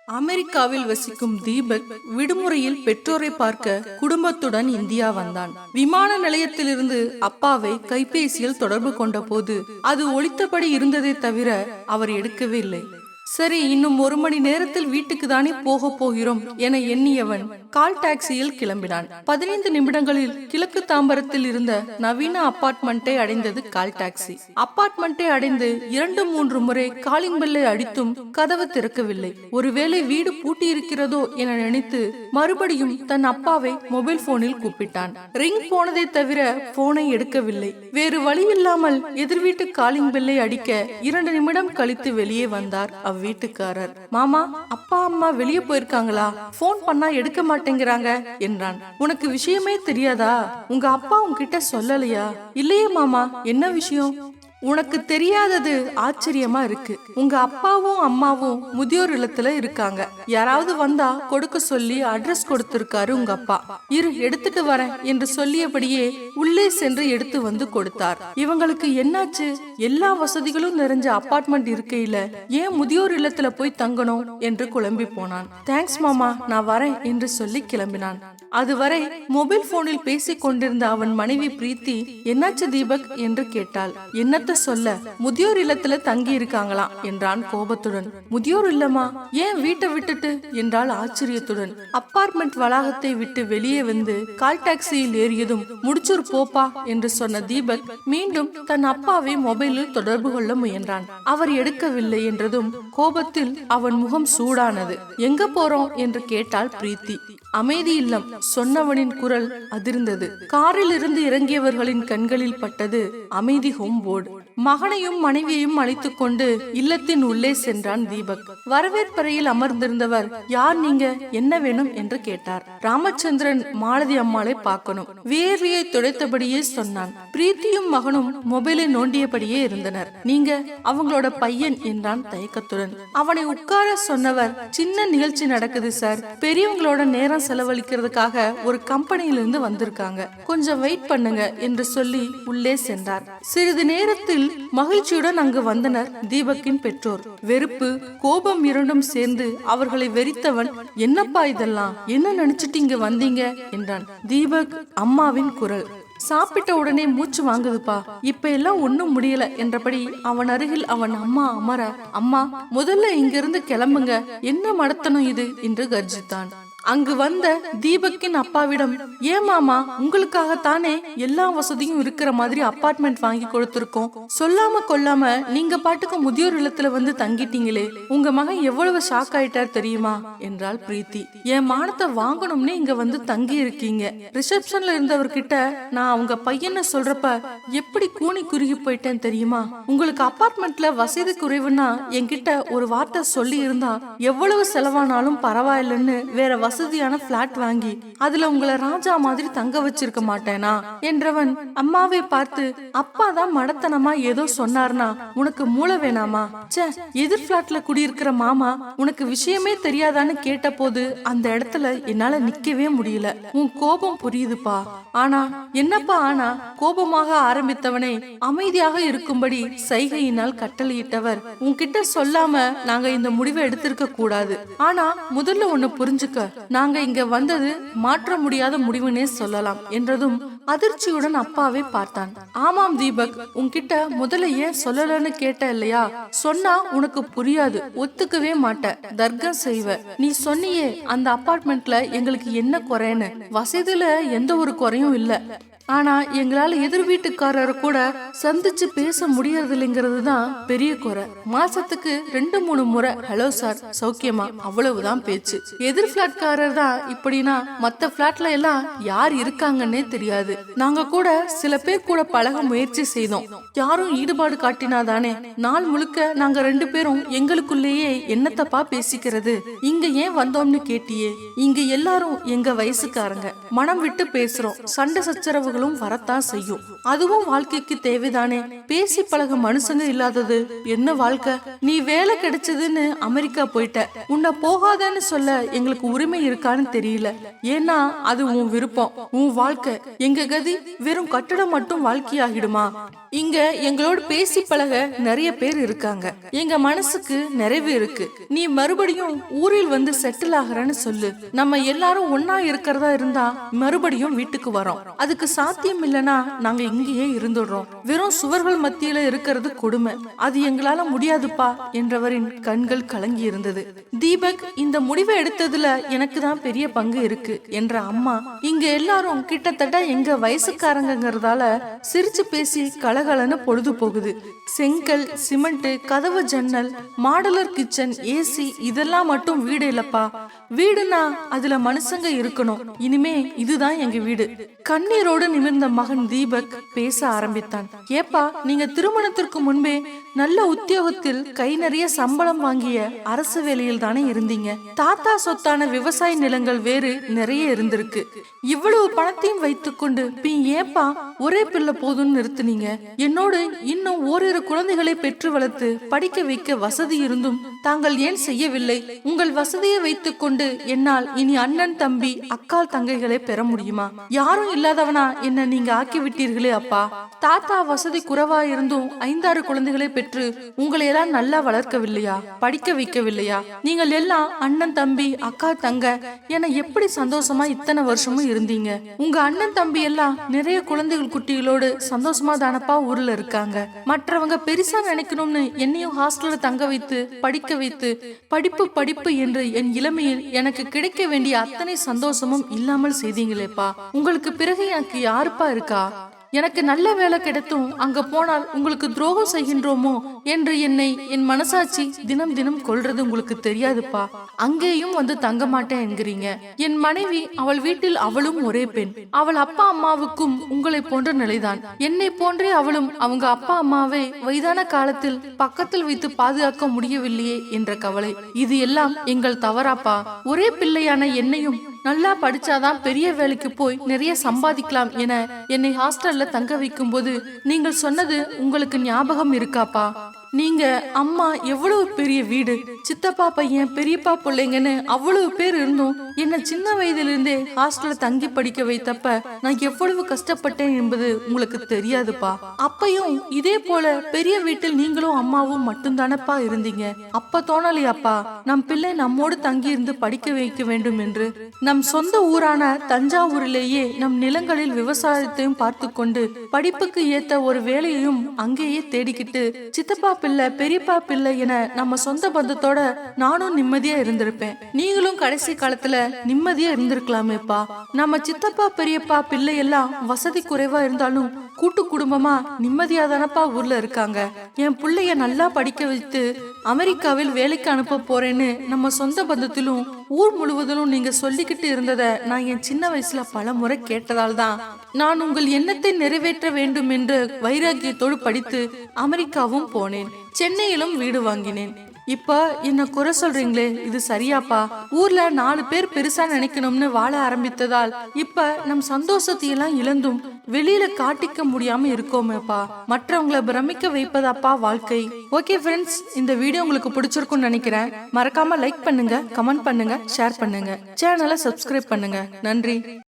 அமெரிக்காவில் வசிக்கும் தீபக் விடுமுறையில் பெற்றோரை பார்க்க குடும்பத்துடன் இந்தியா வந்தான். விமான நிலையத்திலிருந்து அப்பாவை கைபேசியில் தொடர்பு கொண்ட போது அது ஒலித்தபடி இருந்ததை தவிர அவர் எடுக்கவே இல்லை. சரி, இன்னும் 1 மணி நேரத்தில் வீட்டுக்கு தானே போக போகிறோம் என எண்ணியவன் கால் டாக்ஸியில் கிளம்பினான். 15 நிமிடங்களில் கிழக்கு தாம்பரத்தில் இருந்த நவீன அபார்ட்மெண்ட்டை அடைந்தது கால் டாக்ஸி. அபார்ட்மெண்ட்டை அடைந்து 2-3 முறை காலிங் பெல்லை அடித்தும் கதவு திறக்கவில்லை. ஒருவேளை வீடு பூட்டி இருக்கிறதோ என நினைத்து மறுபடியும் தன் அப்பாவை மொபைல் போனில் கூப்பிட்டான். ரிங் போனதை தவிர போனை எடுக்கவில்லை. வேறு வழி இல்லாமல் எதிர் வீட்டு காலிங் பெல்லை அடிக்க 2 நிமிடம் கழித்து வெளியே வந்தார் வீட்டுக்காரர். மாமா, அப்பா அம்மா வெளியே போயிருக்காங்களா? போன் பண்ணா எடுக்க மாட்டேங்கிறாங்க என்றான். உனக்கு விஷயமே தெரியாதா? உங்க அப்பா உன்கிட்ட சொல்லலையா? இல்லையே மாமா. என்ன விஷயம்? உனக்கு தெரியாதது ஆச்சரியமா இருக்கு. உங்க அப்பாவும் அம்மாவும் முதியோர் இல்லத்துல இருக்காங்க. யாராவது வந்தா கொடுக்க சொல்லி அட்ரஸ் கொடுத்திருக்காரு உங்க அப்பா. இரு, எடுத்துட்டு வரேன் என்று சொல்லியபடியே உள்ளே சென்று எடுத்து வந்து கொடுத்தார். இவங்களுக்கு என்னாச்சு? எல்லா வசதிகளும் நிறைஞ்ச அபார்ட்மெண்ட் இருக்கையில ஏன் முதியோர் இல்லத்துல போய் தங்கணும் என்று குழம்பி போனான். தேங்க்ஸ் மாமா, நான் வரேன் என்று சொல்லி கிளம்பினான். அதுவரை மொபைல் போனில் பேசிக் கொண்டிருந்த அவன் மனைவி பிரீத்தி, என்னாச்சு தீபக் என்று கேட்டாள். என்னத்த சொல்ல, முதியோர் இல்லத்துல தங்கி இருக்காங்களாம் என்றான் கோபத்துடன். முதியோர் இல்லமா? ஏன் வீட்டை விட்டுட்டு என்றால் ஆச்சரியத்துடன். அபார்ட்மெண்ட் வளாகத்தை விட்டு வெளியே வந்து கால் டாக்ஸியில் ஏறியதும் முடிச்சூர் போப்பா என்று சொன்ன தீபக் மீண்டும் தன் அப்பாவை மொபைலில் தொடர்பு கொள்ள முயன்றான். அவர் எடுக்கவில்லை என்றதும் கோபத்தில் அவன் முகம் சூடானது. எங்க போறோம் என்று கேட்டாள் பிரீத்தி. அமைதி இல்லம். சொன்னவனின் குரல் அதிர்ந்தது. காரில் இருந்து இறங்கியவர்களின் கண்களில் பட்டது அமைதி ஹோம் போர்டு. மகனையும் மனைவியையும் அழைத்துக் கொண்டு இல்லத்தின் உள்ளே சென்றான் தீபக். வரவேற்பறையில் அமர்ந்திருந்தவர், யார் நீங்க, என்ன வேணும் என்று கேட்டார். ராமச்சந்திரன், மாலதி அம்மாளை பார்க்கணும். வேர்வையை துடைத்தபடியே சொன்னான். பிரீத்தியும் மகனும் மொபைலை நோண்டியபடியே இருந்தனர். நீங்க அவங்களோட பையன் என்றான் தயக்கத்துடன். அவனை உட்கார சொன்னவர், சின்ன நிகழ்ச்சி நடக்குது சார், பெரியவங்களோட நேரம் செலவழிக்கிறதுக்காக ஒரு கம்பெனியிலிருந்து வந்திருக்காங்க, கொஞ்சம் வெயிட் பண்ணுங்க என்று சொல்லி உள்ளே சென்றார். சிறிது நேரத்தில் மகிழ்ச்சியுடன் அங்கு வந்தனர் தீபக்கின் பெற்றோர். வெறுப்பு, கோபம் இரண்டும் சேர்ந்து அவர்களை வெறித்தவன், என்னப்பா இதெல்லாம், என்ன நினைச்சிட்டு இங்க வந்தீங்க என்றான். தீபக் அம்மாவின் குரல். சாப்பிட்ட உடனே மூச்சு வாங்குதுப்பா, இப்ப எல்லாம் ஒண்ணும் முடியல என்றபடி அவன் அருகில் அவன் அம்மா அமர, அம்மா முதல்ல இங்கிருந்து கிளம்புங்க, என்ன மடத்தனம் இது என்று கர்ஜித்தான். அங்கு வந்த தீபக்கின் அப்பாவிடம், ஏன் மாமா, உங்களுக்காகத்தானே எல்லா வசதியும் இருக்கிற மாதிரி அபார்ட்மெண்ட் வாங்கி கொடுத்திருக்கோம், சொல்லாம கொல்லாம நீங்க பாட்டுக்கு முதியோர் இல்லத்துல வந்து தங்கிட்டீங்களே, உங்க மகன் எவ்வளவு ஷாக் ஆயிட்டார் தெரியுமா என்றாள் பிரீத்தி. என் மானத்தை வாங்கணும்னே இங்க வந்து தங்கி இருக்கீங்க. ரிசப்ஷன்ல இருந்தவர்கிட்ட நான் அவங்க பையனை சொல்றப்ப எப்படி கூனி குறுகி போயிட்டேன் தெரியுமா? உங்களுக்கு அபார்ட்மெண்ட்ல வசதி குறைவுன்னா என்கிட்ட ஒரு வார்த்தை சொல்லி இருந்தா எவ்வளவு செலவானாலும் பரவாயில்லன்னு வேற வசதியான பிளாட் வாங்கி அதுல உங்களை ராஜா மாதிரி தங்க வச்சிருக்க மாட்டேனா என்றவன் அம்மாவை பார்த்து, அப்பா தான் மடத்தனமா ஏதோ சொன்னார்னா உனக்கு மூளை வேணாமா? எதிர் பிளாட்ல குடியிருக்கிற மாமா உனக்கு விஷயமே தெரியாதான்னு கேட்ட போது அந்த இடத்துல என்னால நிக்கவே முடியல. உன் கோபம் புரியுதுப்பா. ஆனா என்னப்பா ஆனா? கோபமாக ஆரம்பித்தவனை அமைதியாக இருக்கும்படி சைகையினால் கட்டளையிட்டவர், உன்கிட்ட சொல்லாம நாங்க இந்த முடிவை எடுத்திருக்க கூடாது. ஆனா முதல்ல ஒண்ணு புரிஞ்சுக்க, நாங்க இங்க வந்தது மாற்ற முடியாத முடிவுனே சொல்லலாம் என்றதும் அதிர்ச்சியுடன் அப்பாவை பார்த்தான். ஆமாம் தீபக், உன்கிட்ட முதல்ல ஏன் சொல்லலன்னு கேட்ட இல்லையா? சொன்னா உனக்கு புரியாது, ஒத்துக்கவே மாட்ட, தர்க்கம் செய்வ. நீ சொன்னியே அந்த அபார்ட்மெண்ட்ல எங்களுக்கு என்ன குறைன்னு. வசதியில எந்த ஒரு குறையும் இல்ல, ஆனா எங்களால எதிர் வீட்டுக்காரரை கூட சந்திச்சு பேச முடியறது இல்லைங்கிறது தான் பெரிய குறை. மாசத்துக்கு 2-3 முறை ஹலோ சார் சௌக்கியமா, அவ்வளவுதான் பேச்சு. எதிர் பிளாட்காரர் தான் இப்படின்னா மத்த பிளாட்ல எல்லாம் யார் இருக்காங்கன்னே தெரியாது. நாங்க கூட சில பேர் கூட பழக முயற்சி செய்தோம், யாரும் ஈடுபாடு காட்டினாதானே. நாள் முழுக்க நாங்க 2 பேரும் எங்களுக்குள்ளேயே என்னத்தப்பா பேசிக்கிறது. இங்க ஏன் வந்தோம்னு கேட்டியே, இங்க எல்லாரும் எங்க வயசுக்காரங்க, மனம் விட்டு பேசுறோம், சண்டை சச்சரவு சங்கடங்களும் வரத்தான் செய்யும். அதுவும் வாழ்க்கைக்கு தேவைதானே. பேசி பழக மனுஷங்க இல்லாதது என்ன வாழ்க்கை? நீ வேலை கிடைச்சதுன்னு அமெரிக்கா போயிட்ட, உன்னை போகாதன்னு சொல்ல எங்களுக்கு உரிமை இருக்கான்னு தெரியல. ஏன்னா அது உன் விருப்பம், உன் வாழ்க்கை. எங்க கதி வெறும் கட்டடம் மட்டும் வாழ்க்கையாகிடுமா? இங்க எங்களோட பேசி பழக நிறைய பேர் இருக்காங்க. எங்க மனசுக்கு நிறைவு இருக்கு. நீ மறுபடியும் ஊரில் வந்து செட்டில் ஆகிறன்னு சொல்லு. நம்ம எல்லாரும் ஒன்னா இருக்கிறதா இருந்தா மறுபடியும் வீட்டுக்கு வரோம். அதுக்கு சாத்தியம் இல்லைன்னா நாங்க இங்கேயே இருந்துடுறோம். வெறும் சுவர்கள் மத்தியில இருக்கிறது கொடுமை. அது எங்களால முடியாதுப்பா என்றவரின் கண்கள் கலங்கி இருந்தது. தீபக், இந்த முடிவை எடுத்ததுல எனக்கு தான் பெரிய பங்கு இருக்கு என்ற அம்மா, இங்க எல்லாரும் கிட்டத்தட்ட எங்க வயசுக்காரங்கிறதால சிரிச்சு பேசி கலகலன்னு பொழுது போகுது. செங்கல், சிமெண்ட், கதவு, ஜன்னல், மாடலர் கிச்சன், ஏசி, இதெல்லாம் மட்டும் வீடு இல்லப்பா. வீடுனா அதுல மனுஷங்க இருக்கணும். இனிமே இதுதான் எங்க வீடு. கண்ணீரோடு நிமிர்ந்த மகன் தீபக் பேச ஆரம்பித்தான். ஏப்பா, நீங்க திருமணத்திற்கு முன்பே நல்ல உத்தியோகத்தில் கை நிறைய சம்பளம் வாங்கிய அரசு வேலையில் தானே இருந்தீங்க. தாத்தா சொத்தான விவசாய நிலங்கள் வேறு நிறைய இருந்திருக்கு. இவ்வளவு பணத்தையும் வைத்துக்கொண்டு ஏப்பா ஒரே பிள்ளை போதும்னு நிறுத்துனீங்க? என்னோடு இன்னும் ஓரிரு குழந்தைகளை பெற்று வளர்த்து படிக்க வைக்க வசதி இருந்தும் தாங்கள் ஏன் செய்யவில்லை? உங்கள் வசதியை வைத்துக் கொண்டு என்னால் இனி அண்ணன், தம்பி, அக்கால், தங்கைகளை பெற முடியுமா? யாரும் இல்லாதவனா என்ன நீங்க ஆக்கி விட்டீர்களே அப்பா. தாத்தா வசதி குறைவா இருந்தும் 5-6 குழந்தைகளை பெற்று உங்களை எல்லாம் நல்லா வளர்க்கவில்லையா? படிக்க வைக்கவில்லையா? நீங்கள் எல்லாம் அண்ணன், தம்பி, அக்கா, தங்க என எப்படி சந்தோஷமா இத்தனை வருஷமும் இருந்தீங்க? உங்க அண்ணன், தம்பி எல்லாம் நிறைய குழந்தைகள் குட்டிகளோடு சந்தோஷமா தானப்பா ஊர்ல இருக்காங்க. மற்றவங்க பெருசா நினைக்கணும்னு என்னையும் ஹாஸ்டல்ல தங்க வைத்து படிக்க வைத்து படிப்பு படிப்பு என்று என் இளமையில் எனக்கு கிடைக்க வேண்டிய அத்தனை சந்தோஷமும் இல்லாமல் செய்தீங்களேப்பா. உங்களுக்கு பிறகு எனக்கு யாருப்பா இருக்கா? எனக்கு நல்ல வேலை கிடைத்தும் அங்க போனால் உங்களுக்கு துரோகம் செய்கின்றோமோ என்று என்னை என் மனசாட்சி தினம் தினம் கொள்றது உங்களுக்கு தெரியாதுப்பா. அங்கேயும் வந்து தங்க மாட்டேன் என்கிறீங்க. என் மனைவி, அவள் வீட்டில் அவளும் ஒரே பெண். அவள் அப்பா அம்மாவுக்கும் உங்களை போன்ற நிலைதான். என்னை போன்றே அவளும் அவங்க அப்பா அம்மாவை வயதான காலத்தில் பக்கத்தில் வைத்து பாதுகாக்க முடியவில்லையே என்ற கவலை. இது எல்லாம் எங்கள் தவறாப்பா. ஒரே பிள்ளையான என்னையும் நல்லா படிச்சாதான் பெரிய வேலைக்கு போய் நிறைய சம்பாதிக்கலாம் என என்னை ஹாஸ்டல்ல தங்க வைக்கும் போது நீங்கள் சொன்னது உங்களுக்கு ஞாபகம் இருக்காப்பா? நீங்க அம்மா எவ்வளவு பெரிய வீடு, சித்தப்பா பையன், பெரியப்பா பிள்ளைங்கன்னு அவ்வளவு பேர் இருந்தும் என்ன சின்ன வயதிலிருந்தே ஹாஸ்டல்ல தங்கி படிக்க வைத்தப்ப நான் எவ்வளவு கஷ்டப்பட்டேன் என்பது உங்களுக்கு தெரியாதுப்பா. அப்பையும் இதே போல பெரிய வீட்டில் நீங்களும் அம்மாவும் மட்டும்தானப்பா இருந்தீங்க. அப்ப தோணலையாப்பா நம் பிள்ளை நம்மோடு தங்கி இருந்து படிக்க வைக்க வேண்டும் என்று? நம் சொந்த ஊரான தஞ்சாவூரிலேயே நம் நிலங்களில் விவசாயத்தையும் பார்த்து கொண்டு படிப்புக்கு ஏத்த ஒரு வேலையையும் அங்கேயே தேடிக்கிட்டு சித்தப்பா பிள்ளை, பெரியப்பா பிள்ளை என நம்ம சொந்த பந்தத்தோட நானும் நிம்மதியா இருந்திருப்பேன். நீங்களும் கடைசி காலத்துல நிம்மதியா இருந்திருக்கலாமேப்பா. நம்ம சித்தப்பா பெரியப்பா பிள்ளை எல்லாம் வசதி குறைவா இருந்தாலும் கூட்டு குடும்பமா நிம்மதியா தானப்பா ஊர்ல இருக்காங்க. என் பிள்ளைய நல்லா படிக்க வைத்து அமெரிக்காவில் வேலைக்கு அனுப்ப போறேன்னு நம்ம சொந்த பந்தத்திலும் ஊர் முழுவதிலும் நீங்க சொல்லிக்கிட்டு இருந்தத நான் என் சின்ன வயசுல பல முறை கேட்டதால் தான் நான் உங்கள் எண்ணத்தை நிறைவேற்ற வேண்டும் என்று வைராக்கியத்தோடு படித்து அமெரிக்காவும் போனேன். சென்னையிலும் வீடு வாங்கினேன். இப்ப என்ன குறை சொல்றீங்களே, இது சரியாப்பா? ஊர்ல 4 பேர் பெருசா நினைக்கணும்னு வாழ ஆரம்பித்ததால் இப்ப நம் சந்தோஷத்தையெல்லாம் இழந்தும் வெளியில காட்டிக்க முடியாம இருக்கோமேப்பா. மற்றவங்களை பிரமிக்க வைப்பதாப்பா வாழ்க்கை. ஓகே ஃப்ரெண்ட்ஸ், இந்த வீடியோ உங்களுக்கு பிடிச்சிருக்கும்னு நினைக்கிறேன். மறக்காம லைக் பண்ணுங்க, கமெண்ட் பண்ணுங்க, ஷேர் பண்ணுங்க, சேனலை சப்ஸ்கிரைப் பண்ணுங்க. நன்றி.